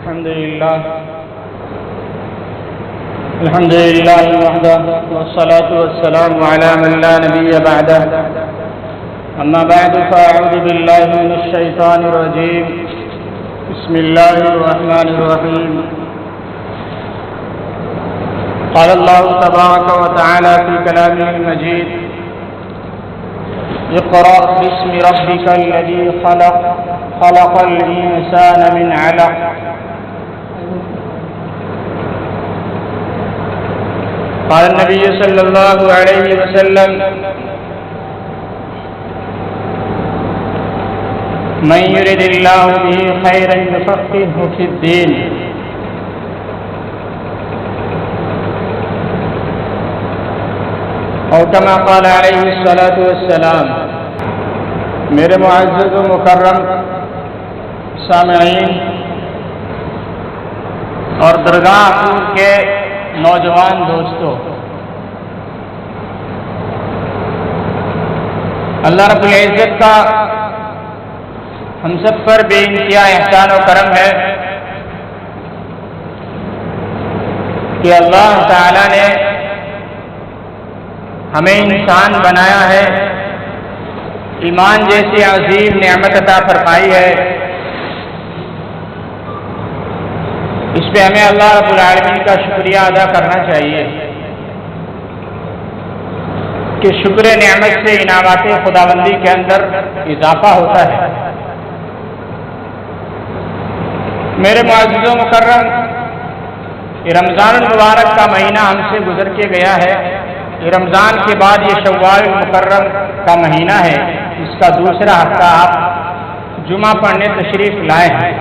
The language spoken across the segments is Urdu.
الحمد لله وحده والصلاة والسلام على من لا نبي بعده أما بعد فأعوذ بالله من الشيطان الرجيم بسم الله الرحمن الرحيم قال الله تبارك وتعالى في كلامه المجيد اقرأ باسم ربك الذي خلق خلق الإنسان من علق قال النبي صلى الله عليه وسلم من يرد الله به خيرا يفقهه في الدين اور كما قال علیہ الصلاۃ والسلام۔ میرے معزز و مکرم سامعین اور درگاہ حضور کے نوجوان دوستوں، اللہ رب العزت کا ہم سب پر بے انتہا احسان و کرم ہے کہ اللہ تعالی نے ہمیں انسان بنایا ہے، ایمان جیسی عظیم نعمت عطا فرمائی ہے۔ اس پہ ہمیں اللہ رب العالمین کا شکریہ ادا کرنا چاہیے کہ شکر نعمت سے انعامات خداوندی کے اندر اضافہ ہوتا ہے۔ میرے معزز و مکرم، رمضان المبارک کا مہینہ ہم سے گزر کے گیا ہے۔ رمضان کے بعد یہ شوال المکرم کا مہینہ ہے، اس کا دوسرا ہفتہ آپ جمعہ پڑھنے تشریف لائے ہیں۔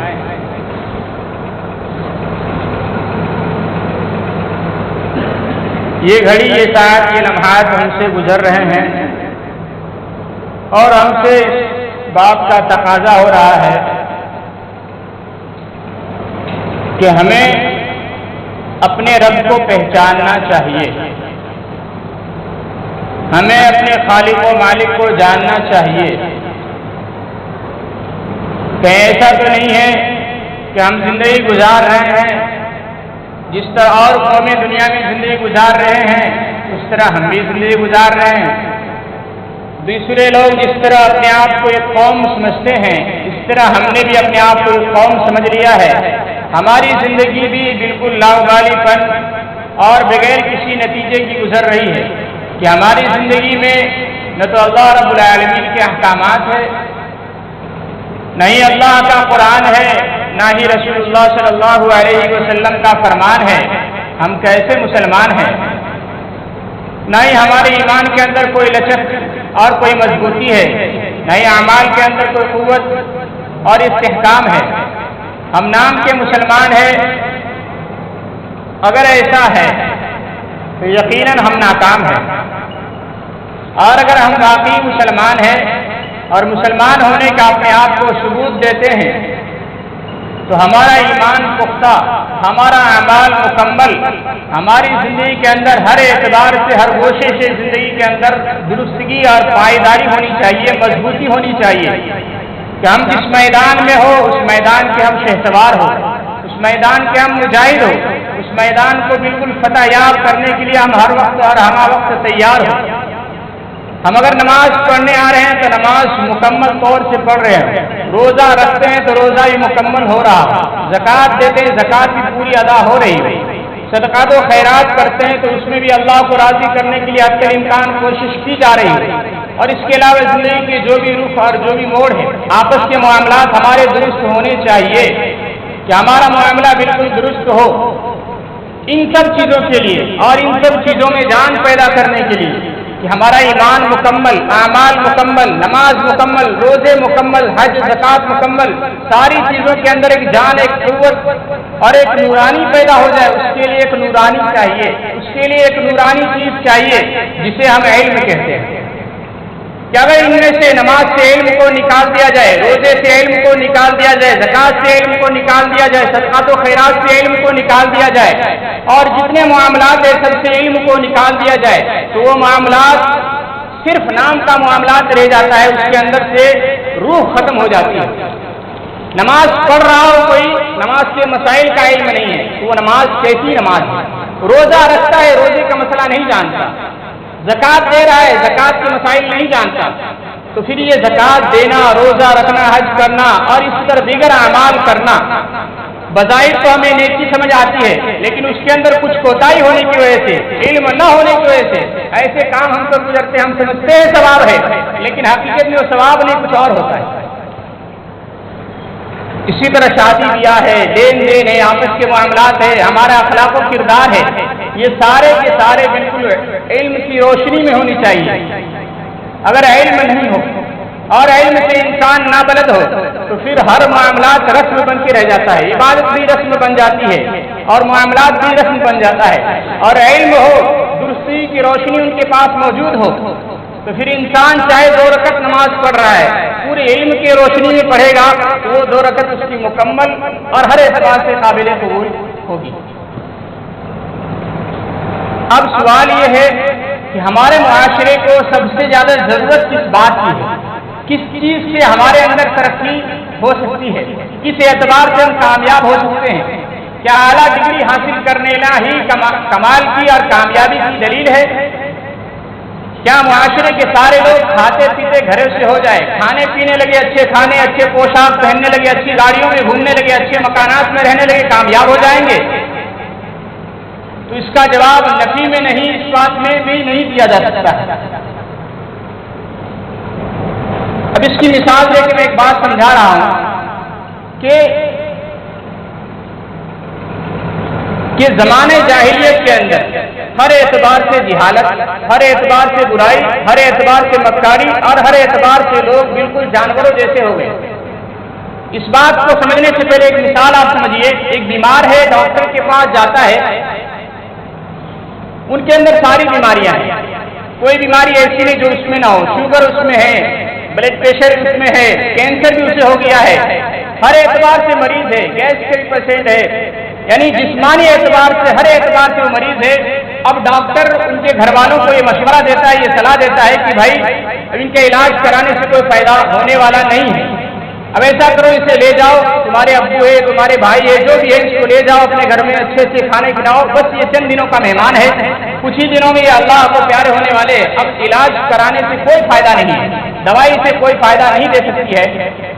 یہ گھڑی، یہ ساعت، یہ لمحات ہم سے گزر رہے ہیں اور ہم سے اس بات کا تقاضا ہو رہا ہے کہ ہمیں اپنے رب کو پہچاننا چاہیے، ہمیں اپنے خالق و مالک کو جاننا چاہیے۔ کہیں ایسا تو نہیں ہے کہ ہم زندگی گزار رہے ہیں جس طرح اور قومیں دنیا میں زندگی گزار رہے ہیں اس طرح ہم بھی زندگی گزار رہے ہیں۔ دوسرے لوگ جس طرح اپنے آپ کو ایک قوم سمجھتے ہیں اس طرح ہم نے بھی اپنے آپ کو ایک قوم سمجھ لیا ہے۔ ہماری زندگی بھی بالکل لاوبالی پن اور بغیر کسی نتیجے کی گزر رہی ہے کہ ہماری زندگی میں نہ تو اللہ رب العالمین کے احکامات ہے، نہ ہی اللہ کا قرآن ہے، نہ ہی رسول اللہ صلی اللہ علیہ وسلم کا فرمان ہے۔ ہم کیسے مسلمان ہیں؟ نہ ہی ہمارے ایمان کے اندر کوئی لچک اور کوئی مضبوطی ہے، نہ ہی اعمال کے اندر کوئی قوت اور استحکام ہے۔ ہم نام کے مسلمان ہیں۔ اگر ایسا ہے تو یقیناً ہم ناکام ہیں، اور اگر ہم واقعی مسلمان ہیں اور مسلمان ہونے کا اپنے آپ کو ثبوت دیتے ہیں تو ہمارا ایمان پختہ، ہمارا اعمال مکمل، ہماری زندگی کے اندر ہر اعتبار سے، ہر گوشے سے زندگی کے اندر درستگی اور پائیداری ہونی چاہیے، مضبوطی ہونی چاہیے کہ ہم جس میدان میں ہو اس میدان کے ہم شہسوار ہو، اس میدان کے ہم مجاہد ہو، اس میدان کو بالکل فتح یاب کرنے کے لیے ہم ہر وقت اور ہمہ وقت تیار ہو۔ ہم اگر نماز پڑھنے آ رہے ہیں تو نماز مکمل طور سے پڑھ رہے ہیں، روزہ رکھتے ہیں تو روزہ بھی مکمل ہو رہا، زکوٰۃ دیتے ہیں زکوٰۃ بھی پوری ادا ہو رہی ہے، صدقات و خیرات کرتے ہیں تو اس میں بھی اللہ کو راضی کرنے کے لیے حد الامکان کوشش کی جا رہی ہے۔ اور اس کے علاوہ زندگی کے جو بھی رخ اور جو بھی موڑ ہے، آپس کے معاملات ہمارے درست ہونے چاہیے کہ ہمارا معاملہ بالکل درست ہو۔ ان سب چیزوں کے لیے اور ان سب چیزوں میں جان پیدا کرنے کے لیے کہ ہمارا ایمان مکمل، اعمال مکمل، نماز مکمل، روزے مکمل، حج زکوٰۃ مکمل، ساری چیزوں کے اندر ایک جان، ایک قوت اور ایک نورانی پیدا ہو جائے، اس کے لیے ایک نورانی چاہیے، اس کے لیے ایک نورانی چیز چاہیے جسے ہم علم کہتے ہیں۔ کہ اگر ان میں سے نماز سے علم کو نکال دیا جائے، روزے سے علم کو نکال دیا جائے، زکوٰۃ سے علم کو نکال دیا جائے، صدقات و خیرات سے علم کو نکال دیا جائے اور جتنے معاملات ہیں سب سے علم کو نکال دیا جائے تو وہ معاملات صرف نام کا معاملات رہ جاتا ہے، اس کے اندر سے روح ختم ہو جاتی ہے۔ نماز پڑھ رہا ہو کوئی، نماز کے مسائل کا علم نہیں ہے تو وہ نماز کیسی نماز ہے؟ روزہ رکھتا ہے، روزے کا مسئلہ نہیں جانتا، زکوٰۃ دے رہا ہے، زکوٰۃ کے مسائل نہیں جانتا، تو پھر یہ زکوٰۃ دینا، روزہ رکھنا، حج کرنا اور اس طرح دیگر اعمال کرنا بظاہر تو ہمیں نیکی سمجھ آتی ہے، لیکن اس کے اندر کچھ کوتاہی ہونے کی وجہ سے، علم نہ ہونے کی وجہ سے ایسے کام ہم پر گزرتے، ہم سمجھتے ہیں ثواب ہے، لیکن حقیقت میں وہ ثواب نہیں، کچھ اور ہوتا ہے۔ اسی طرح شادی بیاہ ہے، لین دین ہے، آپس کے معاملات ہے، ہمارا اخلاق و کردار ہے، یہ سارے کے سارے بالکل علم کی روشنی میں ہونی چاہیے۔ اگر علم نہیں ہو اور علم سے انسان نابلد ہو تو پھر ہر معاملات رسم بن کے رہ جاتا ہے، عبادت بھی رسم بن جاتی ہے اور معاملات بھی رسم بن جاتا ہے۔ اور علم ہو، درستی کی روشنی ان کے پاس موجود ہو تو پھر انسان چاہے 2 رکعت نماز پڑھ رہا ہے، پورے علم کی روشنی میں پڑھے گا تو وہ 2 رکعت اس کی مکمل اور ہر اعتبار سے قابل قبول ہوگی۔ اب سوال یہ ہے کہ ہمارے معاشرے کو سب سے زیادہ ضرورت کس بات کی ہے، کس چیز سے ہمارے اندر ترقی ہو سکتی ہے، کس اعتبار سے ہم کامیاب ہو سکتے ہیں؟ کیا اعلیٰ ڈگری حاصل کرنے ہی کمال کی اور کامیابی کی دلیل ہے؟ کیا معاشرے کے سارے لوگ کھاتے پیتے گھروں سے ہو جائے، کھانے پینے لگے، اچھے کھانے، اچھے پوشاک پہننے لگے، اچھی گاڑیوں میں گھومنے لگے، اچھے مکانات میں رہنے لگے، کامیاب ہو جائیں گے؟ تو اس کا جواب نفی میں نہیں، اس بات میں بھی نہیں دیا جا سکتا ہے۔ اب اس کی مثال دے کے میں ایک بات سمجھا رہا ہوں کہ زمانے جاہلیت کے اندر ہر اعتبار سے جہالت، ہر اعتبار سے برائی، ہر اعتبار سے مکاری اور ہر اعتبار سے لوگ بالکل جانوروں جیسے ہو گئے۔ اس بات کو سمجھنے سے پہلے ایک مثال آپ سمجھیے، ایک بیمار ہے، ڈاکٹر کے پاس جاتا ہے، ان کے اندر ساری بیماریاں ہیں، کوئی بیماری ایسی نہیں جو اس میں نہ ہو، شوگر اس میں ہے، بلڈ پریشر اس میں ہے، کینسر بھی اسے ہو گیا ہے، ہر اعتبار سے مریض ہے، گیس کے پیشنٹ ہے، یعنی جسمانی اعتبار سے ہر اعتبار سے وہ مریض ہے۔ اب ڈاکٹر ان کے گھر والوں کو یہ مشورہ دیتا ہے، یہ صلاح دیتا ہے کہ بھائی ان کے علاج کرانے سے کوئی فائدہ ہونے والا نہیں ہے، اب ایسا کرو اسے لے جاؤ، تمہارے ابو ہے، تمہارے بھائی ہے، جو بھی ہے اس کو لے جاؤ اپنے گھر میں، اچھے سے کھانے کھلاؤ، بس یہ چند دنوں کا مہمان ہے، کچھ ہی دنوں میں یہ اللہ کو پیارے ہونے والے، اب علاج کرانے سے کوئی فائدہ نہیں ہے، دوائی سے کوئی فائدہ نہیں دے سکتی ہے،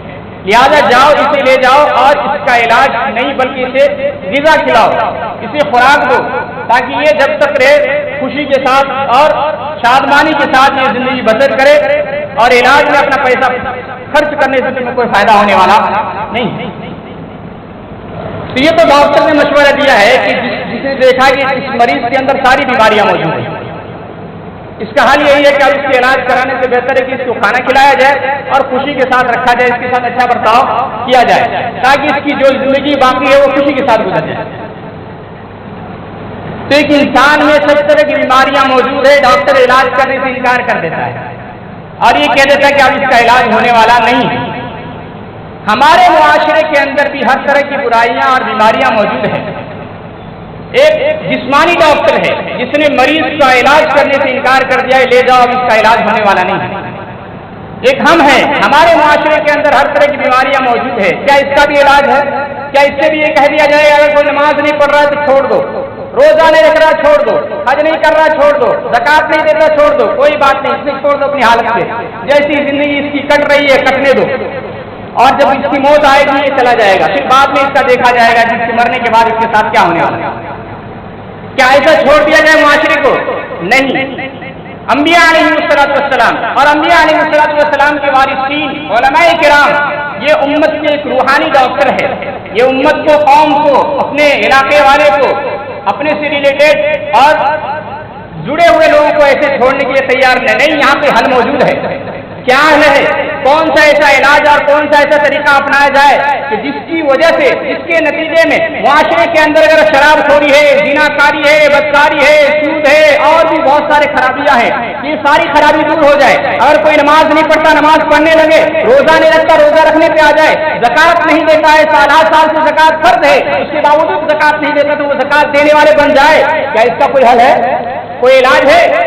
لہذا جاؤ اسے لے جاؤ اور اس کا علاج نہیں بلکہ اسے غذا کھلاؤ، اسے خوراک دو تاکہ یہ جب تک رہے خوشی کے ساتھ اور شادمانی کے ساتھ یہ زندگی بسر کرے، اور علاج میں اپنا پیسہ خرچ کرنے سے تمہیں کوئی فائدہ ہونے والا نہیں۔ تو یہ تو ڈاکٹر نے مشورہ دیا ہے کہ جس نے دیکھا کہ اس مریض کے اندر ساری بیماریاں موجود ہیں، اس کا حل یہی ہے کہ اب اس کے علاج کرانے سے بہتر ہے کہ اس کو کھانا کھلایا جائے اور خوشی کے ساتھ رکھا جائے، اس کے ساتھ اچھا برتاؤ کیا جائے تاکہ اس کی جو زندگی باقی ہے وہ خوشی کے ساتھ گزر جائے۔ تو ایک انسان میں سب طرح کی بیماریاں موجود ہے، ڈاکٹر علاج کرنے سے انکار کر دیتا ہے اور یہ کہہ دیتا ہے کہ اب اس کا علاج ہونے والا نہیں ہے۔ ہمارے معاشرے کے اندر بھی ہر طرح کی برائیاں اور بیماریاں موجود ہیں۔ ایک جسمانی ڈاکٹر ہے جس نے مریض کا علاج کرنے سے انکار کر دیا ہے، لے جاؤ اب اس کا علاج ہونے والا نہیں ہے۔ ایک ہم ہیں، ہمارے معاشرے کے اندر ہر طرح کی بیماریاں موجود ہے، کیا اس کا بھی علاج ہے؟ کیا اس سے بھی یہ کہہ دیا جائے اگر کوئی نماز نہیں پڑھ رہا ہے تو چھوڑ دو، روزہ نہیں رکھ رہا چھوڑ دو، حج نہیں کر رہا چھوڑ دو، زکوٰۃ نہیں دیتا چھوڑ دو، کوئی بات نہیں، اسے چھوڑ دو اپنی حالت سے، جیسی زندگی اس کی کٹ رہی ہے کٹنے دو، اور جب اس کی موت آئے گی یہ چلا جائے گا، پھر بعد میں اس کا دیکھا جائے گا جس کے مرنے کے بعد اس کے ساتھ کیا ہونے والا ہے۔ کیا ایسا چھوڑ دیا جائے معاشرے کو؟ نہیں۔ انبیاء علیہ السلام اور انبیاء علیہ السلام کے وارثین علماء کرام یہ امت کے ایک روحانی ڈاکٹر ہے، یہ امت کو، قوم کو، اپنے علاقے والے کو، اپنے سے ریلیٹڈ اور جڑے ہوئے لوگوں کو ایسے چھوڑنے کے لیے تیار نہیں، یہاں پہ حل موجود ہے۔ کیا حل ہے؟ کون سا ایسا علاج اور کون سا ایسا طریقہ اپنایا جائے کہ جس کی وجہ سے، جس کے نتیجے میں معاشرے کے اندر اگر شراب خوری ہے، زنا کاری ہے، بدکاری ہے، سود ہے اور بھی بہت سارے خرابیاں ہیں، یہ ساری خرابی دور ہو جائے۔ اگر کوئی نماز نہیں پڑھتا نماز پڑھنے لگے، روزہ نہیں رکھتا روزہ رکھنے پہ آ جائے، زکوٰۃ نہیں دیتا ہے، سال سے زکوٰۃ فرض ہے، اس کے باوجود زکوٰۃ نہیں دیتا تو وہ زکوٰۃ دینے والے بن جائے، کیا اس کا کوئی حل ہے؟ کوئی علاج ہے؟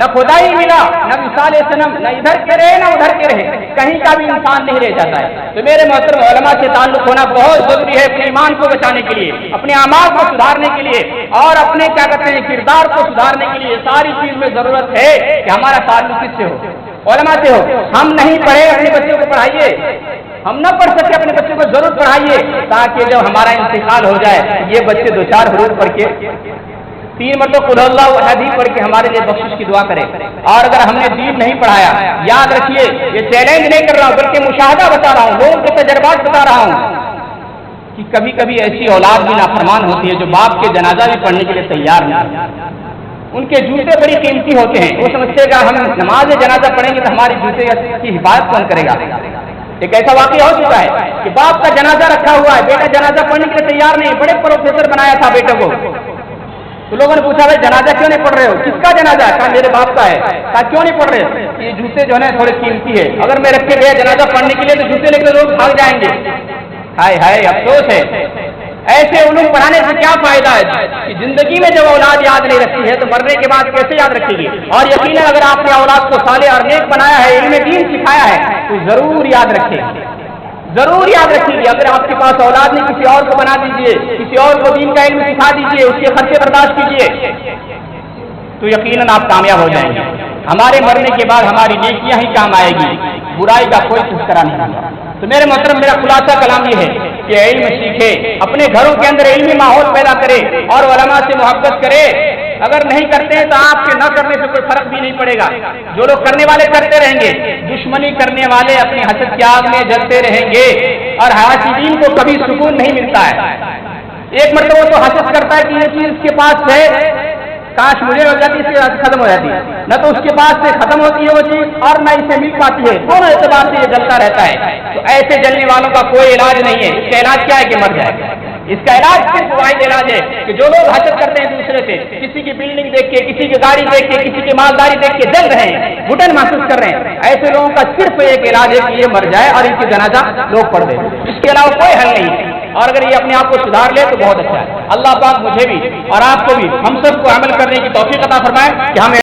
نہ خدائی ملا، نہ مثال صنم، نہ ادھر کے رہے نہ ادھر کے رہے، کہیں کا بھی انسان نہیں رہ جاتا ہے۔ تو میرے محترم علماء سے تعلق ہونا بہت ضروری ہے اپنے ایمان کو بچانے کے لیے، اپنے اعمال کو سدھارنے کے لیے، اور اپنے کیا کہتے ہیں کردار کو سدھارنے کے لیے ساری چیز میں ضرورت ہے کہ ہمارا تعلق کس سے ہو؟ علماء سے ہو۔ ہم نہیں پڑھے اپنے بچوں کو پڑھائیے، ہم نہ پڑھ سکے اپنے بچوں کو ضرور پڑھائیے، تاکہ جب ہمارا انتقال ہو جائے یہ بچے 2-4 حروف پڑھ کے 3 مرتبہ قل اللہ احد پڑھ کے ہمارے لیے بخشش کی دعا کرے۔ اور اگر ہم نے دین نہیں پڑھایا، یاد رکھیے یہ چیلنج نہیں کر رہا ہوں بلکہ مشاہدہ بتا رہا ہوں، لوگوں کے تجربات بتا رہا ہوں کہ کبھی کبھی ایسی اولاد بھی نافرمان ہوتی ہے جو باپ کے جنازہ بھی پڑھنے کے لیے تیار نہیں۔ ان کے جوتے بڑی قیمتی ہوتے ہیں، وہ سمجھتے گا ہم نماز جنازہ پڑھیں گے تو ہمارے جوتے کی حفاظت کون کرے گا۔ ایک ایسا واقعہ ہو چکا ہے کہ باپ کا جنازہ رکھا ہوا ہے، بیٹا جنازہ پڑھنے کے لیے تیار نہیں، بڑے پروفیسر بنایا تھا بیٹے کو، تو لوگوں نے پوچھا بھائی جنازہ کیوں نہیں پڑھ رہے ہو؟ کس کا جنازہ ہے؟ کہا میرے باپ کا ہے۔ کہا کیوں نہیں پڑھ رہے؟ یہ جوتے جو ہے تھوڑے قیمتی ہے، اگر میں رکھ کے گیا جنازہ پڑھنے کے لیے تو جوتے لے کے لوگ بھاگ جائیں گے۔ ہائے ہائے افسوس ہے، ایسے علوم پڑھانے سے کیا فائدہ ہے کہ زندگی میں جب اولاد یاد نہیں رکھتی ہے تو مرنے کے بعد کیسے یاد رکھے گی؟ اور یقیناً اگر آپ نے اولاد کو صالح اور نیک بنایا ہے، علم دین سکھایا ہے تو ضرور یاد رکھے، ضرور یاد رکھیے گی۔ اگر آپ کے پاس اولاد نہیں کسی اور کو بنا دیجیے، کسی اور کو دین کا علم سکھا دیجیے، اس کے خرچے برداشت کیجیے تو یقیناً آپ کامیاب ہو جائیں گے۔ ہمارے مرنے کے بعد ہماری نیکیاں ہی کام آئے گی، برائی کا کوئی تذکرہ نہیں ہوگا۔ تو میرے محترم میرا خلاصہ کلام یہ ہے کہ علم سیکھے، اپنے گھروں کے اندر علمی ماحول پیدا کرے اور علماء سے محبت کرے۔ اگر نہیں کرتے ہیں تو آپ کے نہ کرنے سے کوئی فرق بھی نہیں پڑے گا، جو لوگ کرنے والے کرتے رہیں گے، دشمنی کرنے والے اپنی حسد کی آگ میں جلتے رہیں گے، اور حاسدین کو کبھی سکون نہیں ملتا ہے۔ ایک مرتبہ تو حسد کرتا ہے کہ یہ چیز اس کے پاس ہے، کاش مجھے ہو جاتی، اس سے ختم ہو جاتی، نہ تو اس کے پاس سے ختم ہوتی ہے وہ چیز اور نہ اسے مل پاتی ہے، دونوں اعتبار سے یہ جلتا رہتا ہے۔ تو ایسے جلنے والوں کا کوئی علاج نہیں ہے، اس کا علاج کیا ہے کہ مر جائے۔ اس کا علاج صرف واحد علاج ہے کہ جو لوگ حسد کرتے ہیں دوسرے سے، کسی کی بلڈنگ دیکھ کے، کسی کی گاڑی دیکھ کے، کسی کی مالداری دیکھ کے جل رہے ہیں، گھٹن محسوس کر رہے ہیں، ایسے لوگوں کا صرف ایک علاج ہے کہ یہ مر جائے اور ان کی جنازہ لوگ پڑھ دیں، اس کے علاوہ کوئی حل نہیں ہے۔ اور اگر یہ اپنے آپ کو سدھار لے تو بہت اچھا ہے۔ اللہ پاک مجھے بھی اور آپ کو بھی، ہم سب کو عمل کرنے کی توفیق عطا فرمائے کہ ہم